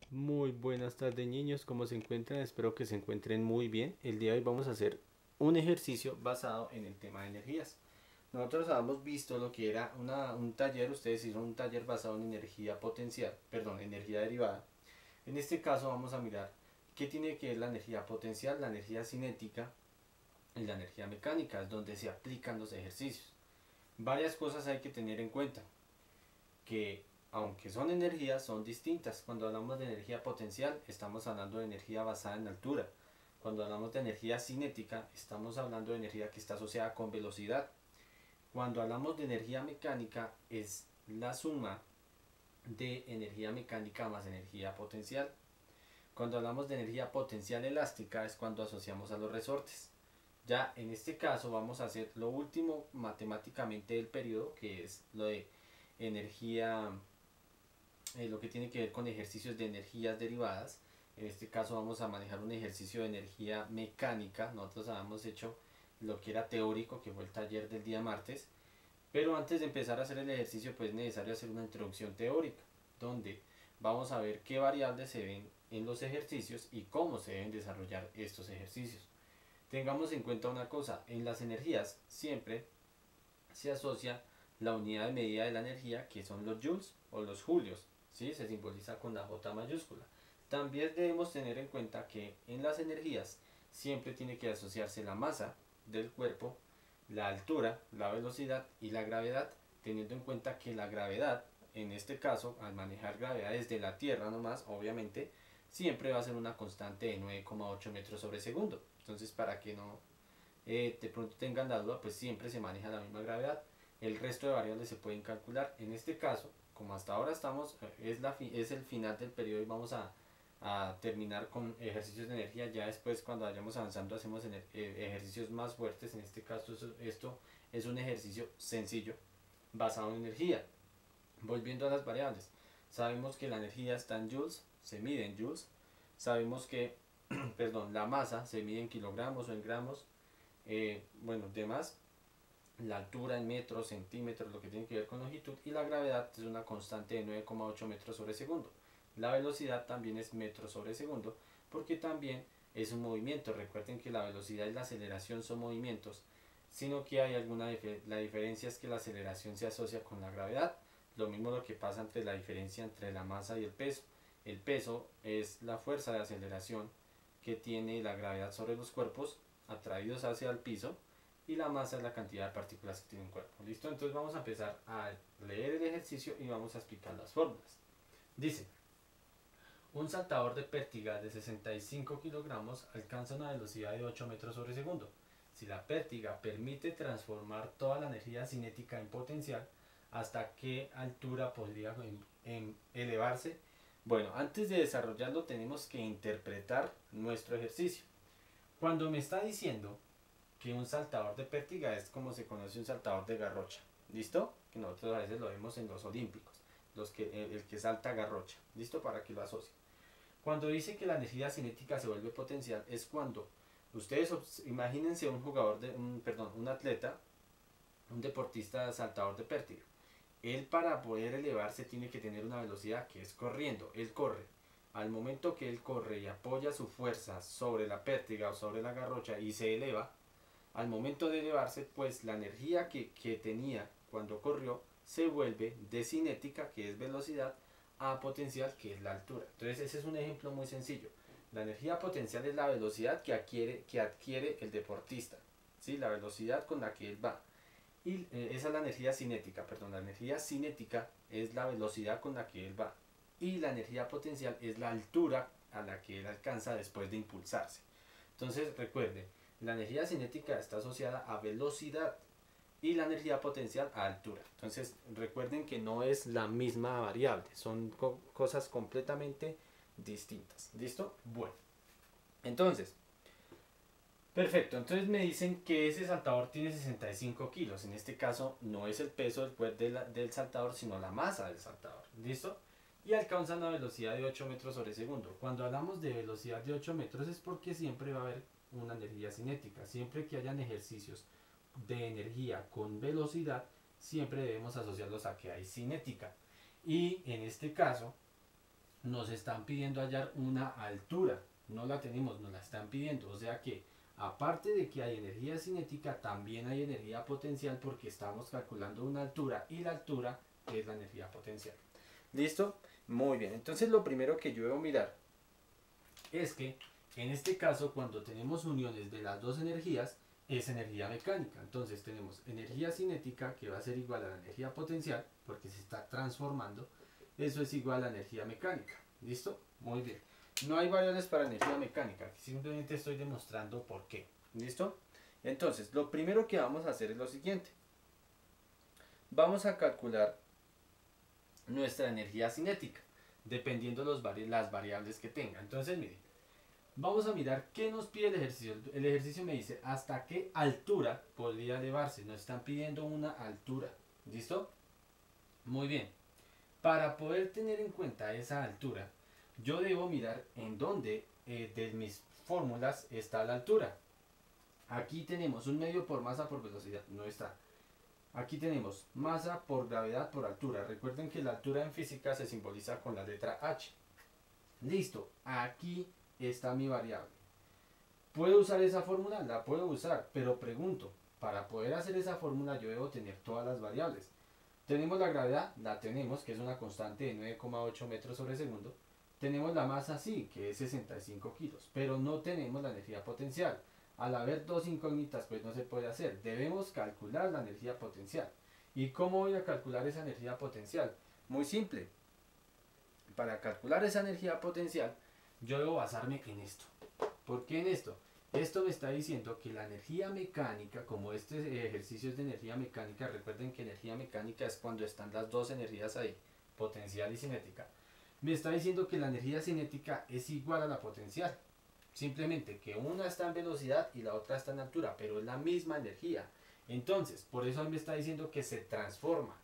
Muy buenas tardes niños, ¿cómo se encuentran? Espero que se encuentren muy bien. El día de hoy vamos a hacer un ejercicio basado en el tema de energías. Nosotros habíamos visto lo que era un taller, ustedes hicieron un taller basado en energía potencial, perdón, energía derivada. En este caso vamos a mirar qué tiene que ver la energía potencial, la energía cinética y la energía mecánica, es donde se aplican los ejercicios. Varias cosas hay que tener en cuenta que aunque son energías, son distintas. Cuando hablamos de energía potencial, estamos hablando de energía basada en altura. Cuando hablamos de energía cinética, estamos hablando de energía que está asociada con velocidad. Cuando hablamos de energía mecánica, es la suma de energía mecánica más energía potencial. Cuando hablamos de energía potencial elástica, es cuando asociamos a los resortes. Ya en este caso vamos a hacer lo último matemáticamente del periodo, que es lo de energía, lo que tiene que ver con ejercicios de energías derivadas. En este caso vamos a manejar un ejercicio de energía mecánica. Nosotros habíamos hecho lo que era teórico, que fue el taller del día martes. Pero antes de empezar a hacer el ejercicio, pues es necesario hacer una introducción teórica, donde vamos a ver qué variables se ven en los ejercicios y cómo se deben desarrollar estos ejercicios. Tengamos en cuenta una cosa, en las energías siempre se asocia la unidad de medida de la energía, que son los joules o los julios, ¿sí? Se simboliza con la J mayúscula. También debemos tener en cuenta que en las energías siempre tiene que asociarse la masa del cuerpo, la altura, la velocidad y la gravedad, teniendo en cuenta que la gravedad, en este caso, al manejar gravedad desde la Tierra nomás, obviamente, siempre va a ser una constante de 9,8 metros sobre segundo. Entonces, para que no de pronto tengan la duda, pues siempre se maneja la misma gravedad. El resto de variables se pueden calcular. En este caso, como hasta ahora estamos, es el final del periodo y vamos a terminar con ejercicios de energía. Ya después, cuando vayamos avanzando, hacemos ejercicios más fuertes. En este caso, esto es un ejercicio sencillo basado en energía. Volviendo a las variables, sabemos que la energía está en joules, se mide en joules. Sabemos que perdón, la masa se mide en kilogramos o en gramos. Bueno, demás, la altura en metros, centímetros, lo que tiene que ver con longitud, y la gravedad es una constante de 9,8 metros sobre segundo. La velocidad también es metros sobre segundo, porque también es un movimiento. Recuerden que la velocidad y la aceleración son movimientos, sino que hay la diferencia es que la aceleración se asocia con la gravedad. Lo mismo lo que pasa entre la diferencia entre la masa y el peso. El peso es la fuerza de aceleración que tiene la gravedad sobre los cuerpos atraídos hacia el piso, y la masa es la cantidad de partículas que tiene un cuerpo. ¿Listo? Entonces vamos a empezar a leer el ejercicio y vamos a explicar las fórmulas. Dice, un saltador de pértiga de 65 kilogramos alcanza una velocidad de 8 metros sobre segundo. Si la pértiga permite transformar toda la energía cinética en potencial, ¿hasta qué altura podría elevarse? Bueno, antes de desarrollarlo tenemos que interpretar nuestro ejercicio. Cuando me está diciendo que un saltador de pértiga es como se conoce un saltador de garrocha, ¿listo? Que nosotros a veces lo vemos en los olímpicos, el que salta garrocha, ¿listo? Para que lo asocie. Cuando dice que la energía cinética se vuelve potencial es cuando ustedes imagínense un jugador perdón, un atleta, un deportista saltador de pértiga. Él, para poder elevarse, tiene que tener una velocidad que es corriendo. Él corre. Al momento que él corre y apoya su fuerza sobre la pértiga o sobre la garrocha y se eleva, al momento de elevarse, pues la energía que tenía cuando corrió se vuelve de cinética, que es velocidad, a potencial, que es la altura. Entonces ese es un ejemplo muy sencillo. La energía potencial es la velocidad que adquiere el deportista, ¿sí? La velocidad con la que él va. Y esa es la energía cinética, perdón, la energía cinética es la velocidad con la que él va. Y la energía potencial es la altura a la que él alcanza después de impulsarse. Entonces recuerden, la energía cinética está asociada a velocidad y la energía potencial a altura. Entonces recuerden que no es la misma variable, son cosas completamente distintas. ¿Listo? Bueno, entonces, perfecto, entonces me dicen que ese saltador tiene 65 kilos. En este caso no es el peso del saltador, sino la masa del saltador. ¿Listo? Y alcanza una velocidad de 8 metros sobre segundo. Cuando hablamos de velocidad de 8 metros es porque siempre va a haber una energía cinética. Siempre que hayan ejercicios de energía con velocidad, siempre debemos asociarlos a que hay cinética. Y en este caso, nos están pidiendo hallar una altura. No la tenemos, nos la están pidiendo. O sea que aparte de que hay energía cinética, también hay energía potencial porque estamos calculando una altura y la altura es la energía potencial. ¿Listo? Muy bien. Entonces lo primero que yo debo mirar es que en este caso cuando tenemos uniones de las dos energías es energía mecánica. Entonces tenemos energía cinética que va a ser igual a la energía potencial porque se está transformando. Eso es igual a energía mecánica. ¿Listo? Muy bien. No hay variables para energía mecánica. Simplemente estoy demostrando por qué. ¿Listo? Entonces, lo primero que vamos a hacer es lo siguiente. Vamos a calcular nuestra energía cinética, dependiendo las variables que tenga. Entonces, miren, vamos a mirar qué nos pide el ejercicio. El ejercicio me dice hasta qué altura podría elevarse. Nos están pidiendo una altura. ¿Listo? Muy bien. Para poder tener en cuenta esa altura, yo debo mirar en dónde de mis fórmulas está la altura. Aquí tenemos un medio por masa por velocidad. No está. Aquí tenemos masa por gravedad por altura. Recuerden que la altura en física se simboliza con la letra H. Listo. Aquí está mi variable. ¿Puedo usar esa fórmula? La puedo usar, pero pregunto, para poder hacer esa fórmula yo debo tener todas las variables. Tenemos la gravedad, la tenemos, que es una constante de 9,8 metros sobre segundo. Tenemos la masa, sí, que es 65 kilos, pero no tenemos la energía potencial. Al haber dos incógnitas, pues no se puede hacer. Debemos calcular la energía potencial. ¿Y cómo voy a calcular esa energía potencial? Muy simple. Para calcular esa energía potencial, yo debo basarme en esto. ¿Por qué en esto? Esto me está diciendo que la energía mecánica, como este ejercicio es de energía mecánica, recuerden que energía mecánica es cuando están las dos energías ahí, potencial y cinética. Me está diciendo que la energía cinética es igual a la potencial. Simplemente que una está en velocidad y la otra está en altura, pero es la misma energía. Entonces, por eso me está diciendo que se transforma.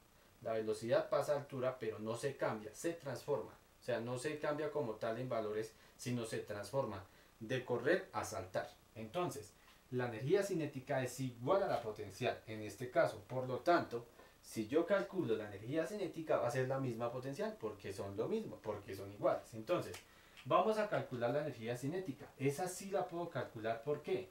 La velocidad pasa a altura, pero no se cambia, se transforma. O sea, no se cambia como tal en valores, sino se transforma de correr a saltar. Entonces, la energía cinética es igual a la potencial en este caso. Por lo tanto, si yo calculo la energía cinética va a ser la misma potencial porque son lo mismo, porque son iguales. Entonces, vamos a calcular la energía cinética. Esa sí la puedo calcular. ¿Por qué?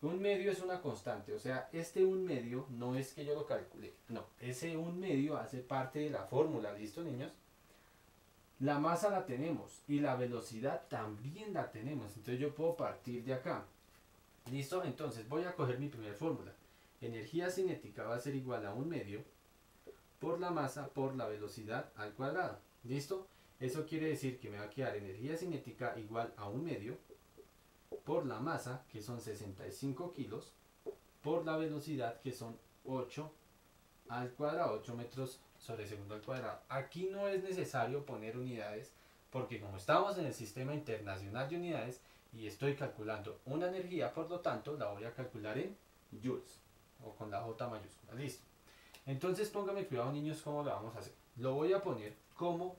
Un medio es una constante. O sea, este un medio no es que yo lo calcule. No, ese un medio hace parte de la fórmula. ¿Listo, niños? La masa la tenemos y la velocidad también la tenemos. Entonces yo puedo partir de acá. ¿Listo? Entonces voy a coger mi primera fórmula. Energía cinética va a ser igual a un medio por la masa por la velocidad al cuadrado. ¿Listo? Eso quiere decir que me va a quedar energía cinética igual a un medio por la masa, que son 65 kilos, por la velocidad, que son 8 al cuadrado, 8 metros sobre segundo al cuadrado. Aquí no es necesario poner unidades, porque como estamos en el sistema internacional de unidades y estoy calculando una energía, por lo tanto la voy a calcular en joules, o con la J mayúscula. Listo. Entonces pónganme cuidado, niños, cómo lo vamos a hacer. Lo voy a poner como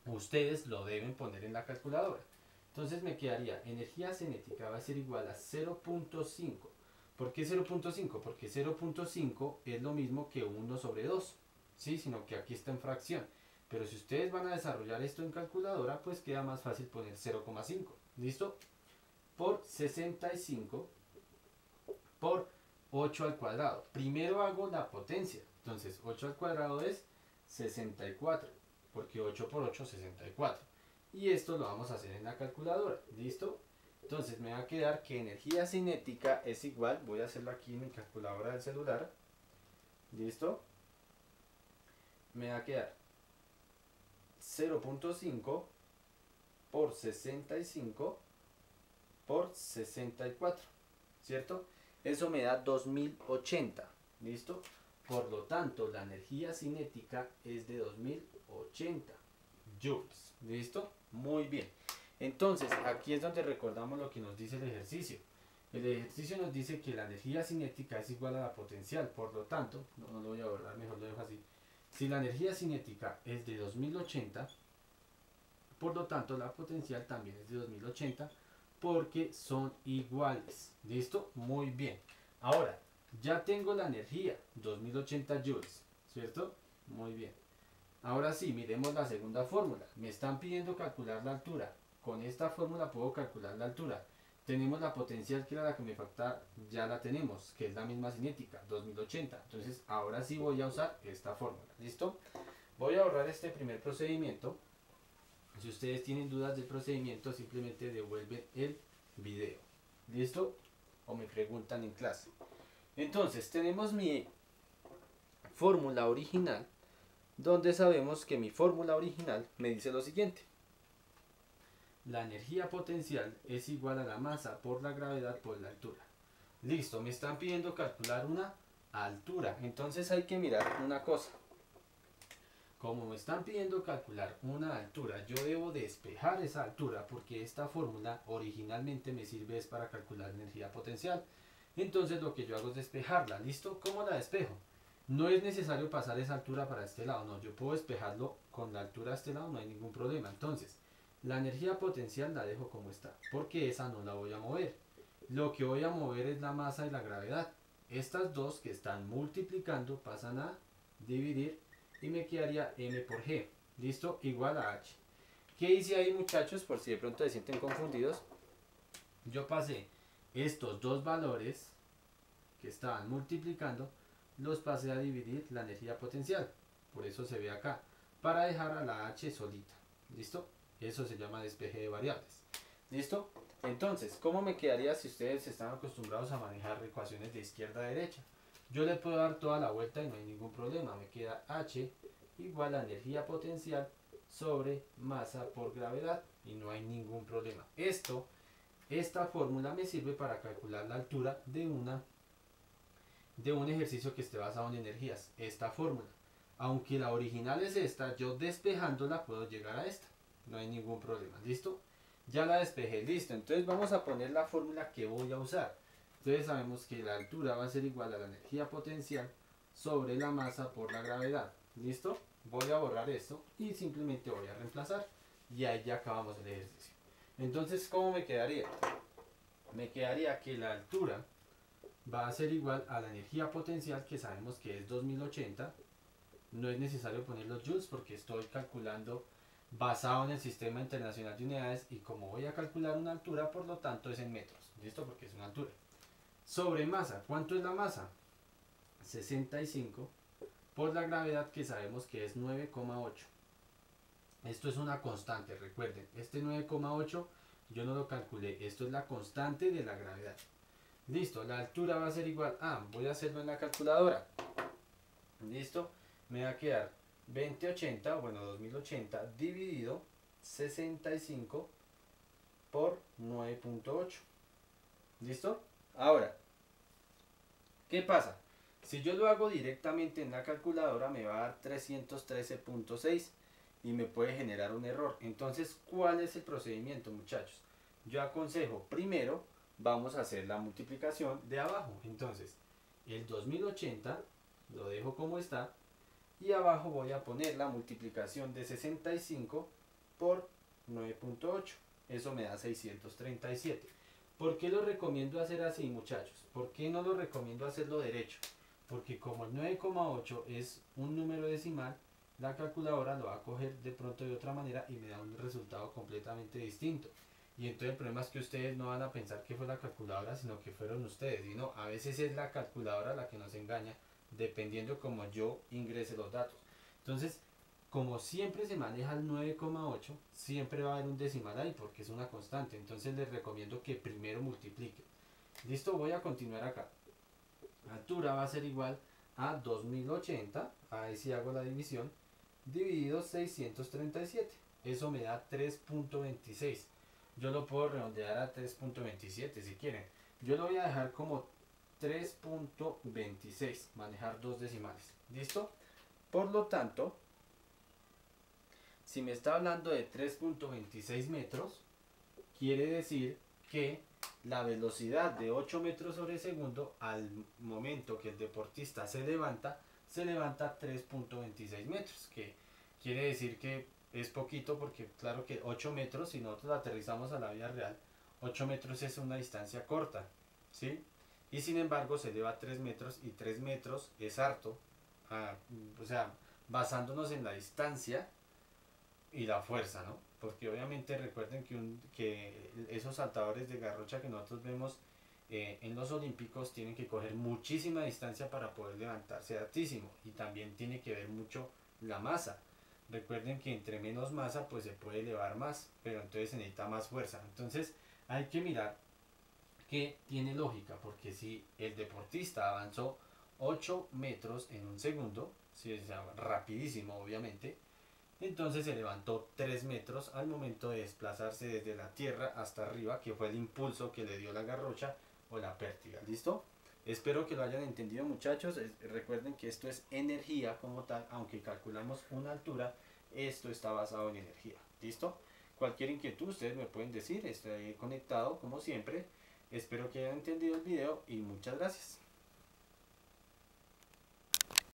ustedes lo deben poner en la calculadora. Entonces me quedaría energía cinética va a ser igual a 0.5. ¿Por qué 0.5? Porque 0.5 es lo mismo que 1 sobre 2, ¿sí? Sino que aquí está en fracción. Pero si ustedes van a desarrollar esto en calculadora, pues queda más fácil poner 0,5. ¿Listo? Por 65 por 8 al cuadrado. Primero hago la potencia. Entonces 8 al cuadrado es 64. Porque 8 por 8 es 64. Y esto lo vamos a hacer en la calculadora. ¿Listo? Entonces me va a quedar que energía cinética es igual, voy a hacerlo aquí en mi calculadora del celular. ¿Listo? Me va a quedar 0.5 por 65 por 64. ¿Cierto? Eso me da 2080. ¿Listo? Por lo tanto, la energía cinética es de 2080 joules. ¿Listo? Muy bien. Entonces, aquí es donde recordamos lo que nos dice el ejercicio. El ejercicio nos dice que la energía cinética es igual a la potencial. Por lo tanto, no lo voy a borrar, mejor lo dejo así. Si la energía cinética es de 2080, por lo tanto la potencial también es de 2080 porque son iguales. ¿Listo? Muy bien. Ahora, ya tengo la energía, 2080 joules, ¿cierto? Muy bien. Ahora sí, miremos la segunda fórmula. Me están pidiendo calcular la altura. Con esta fórmula puedo calcular la altura. Tenemos la potencial, que era la que me falta, ya la tenemos, que es la misma cinética, 2080. Entonces ahora sí voy a usar esta fórmula. ¿Listo? Voy a ahorrar este primer procedimiento. Si ustedes tienen dudas del procedimiento, simplemente devuelven el video. ¿Listo? O me preguntan en clase. Entonces tenemos mi fórmula original, donde sabemos que mi fórmula original me dice lo siguiente. La energía potencial es igual a la masa por la gravedad por la altura. Listo, me están pidiendo calcular una altura. Entonces hay que mirar una cosa. Como me están pidiendo calcular una altura, yo debo despejar esa altura porque esta fórmula originalmente me sirve es para calcular energía potencial. Entonces lo que yo hago es despejarla. ¿Listo? ¿Cómo la despejo? No es necesario pasar esa altura para este lado. No, yo puedo despejarlo con la altura de este lado, no hay ningún problema. Entonces, la energía potencial la dejo como está, porque esa no la voy a mover. Lo que voy a mover es la masa y la gravedad. Estas dos que están multiplicando pasan a dividir y me quedaría m por g. ¿Listo? Igual a h. ¿Qué hice ahí, muchachos? Por si de pronto se sienten confundidos. Yo pasé estos dos valores que estaban multiplicando, los pasé a dividir la energía potencial. Por eso se ve acá. Para dejar a la h solita. ¿Listo? Eso se llama despeje de variables. ¿Listo? Entonces, ¿cómo me quedaría si ustedes están acostumbrados a manejar ecuaciones de izquierda a derecha? Yo le puedo dar toda la vuelta y no hay ningún problema. Me queda h igual a energía potencial sobre masa por gravedad y no hay ningún problema. Esta fórmula me sirve para calcular la altura de un ejercicio que esté basado en energías. Esta fórmula. Aunque la original es esta, yo despejándola puedo llegar a esta. No hay ningún problema. ¿Listo? Ya la despejé. Listo. Entonces vamos a poner la fórmula que voy a usar. Entonces sabemos que la altura va a ser igual a la energía potencial sobre la masa por la gravedad. ¿Listo? Voy a borrar esto y simplemente voy a reemplazar. Y ahí ya acabamos el ejercicio. Entonces, ¿cómo me quedaría? Me quedaría que la altura va a ser igual a la energía potencial, que sabemos que es 2080. No es necesario poner los joules porque estoy calculando basado en el Sistema Internacional de Unidades, y como voy a calcular una altura, por lo tanto es en metros. ¿Listo? Porque es una altura. Sobre masa, ¿cuánto es la masa? 65 por la gravedad, que sabemos que es 9,8. Esto es una constante, recuerden. Este 9,8 yo no lo calculé. Esto es la constante de la gravedad. Listo, la altura va a ser igual a, voy a hacerlo en la calculadora. Listo, me va a quedar 2080, bueno 2080 dividido 65 por 9,8. ¿Listo? Ahora, ¿qué pasa? Si yo lo hago directamente en la calculadora me va a dar 313,6 y me puede generar un error. Entonces, ¿cuál es el procedimiento, muchachos? Yo aconsejo, primero vamos a hacer la multiplicación de abajo. Entonces, el 2080 lo dejo como está y abajo voy a poner la multiplicación de 65 por 9,8. Eso me da 637. ¿Por qué lo recomiendo hacer así, muchachos? ¿Por qué no lo recomiendo hacerlo derecho? Porque como el 9,8 es un número decimal, la calculadora lo va a coger de pronto de otra manera y me da un resultado completamente distinto. Y entonces el problema es que ustedes no van a pensar que fue la calculadora, sino que fueron ustedes. Y no, a veces es la calculadora la que nos engaña, dependiendo como yo ingrese los datos. Entonces, como siempre se maneja el 9,8, siempre va a haber un decimal ahí porque es una constante. Entonces les recomiendo que primero multipliquen. Listo, voy a continuar acá. La altura va a ser igual a 2080, ahí sí hago la división, dividido 637. Eso me da 3,26. Yo lo puedo redondear a 3,27 si quieren. Yo lo voy a dejar como 3,26, manejar dos decimales. ¿Listo? Por lo tanto, si me está hablando de 3,26 metros, quiere decir que la velocidad de 8 metros sobre segundo al momento que el deportista se levanta 3,26 metros, que quiere decir que es poquito porque claro que 8 metros, si nosotros aterrizamos a la vida real, 8 metros es una distancia corta, ¿sí? Y sin embargo se eleva a 3 metros y 3 metros es harto, o sea, basándonos en la distancia y la fuerza, ¿no? Porque obviamente recuerden que esos saltadores de garrocha que nosotros vemos en los olímpicos tienen que coger muchísima distancia para poder levantarse altísimo, y también tiene que ver mucho la masa. Recuerden que entre menos masa pues se puede elevar más, pero entonces se necesita más fuerza. Entonces hay que mirar que tiene lógica, porque si el deportista avanzó 8 metros en un segundo, si es rapidísimo obviamente, entonces se levantó 3 metros al momento de desplazarse desde la tierra hasta arriba, que fue el impulso que le dio la garrocha o la pértiga. ¿Listo? Espero que lo hayan entendido, muchachos. Recuerden que esto es energía como tal, aunque calculamos una altura, esto está basado en energía. ¿Listo? Cualquier inquietud ustedes me pueden decir, estoy conectado como siempre. Espero que hayan entendido el video y muchas gracias.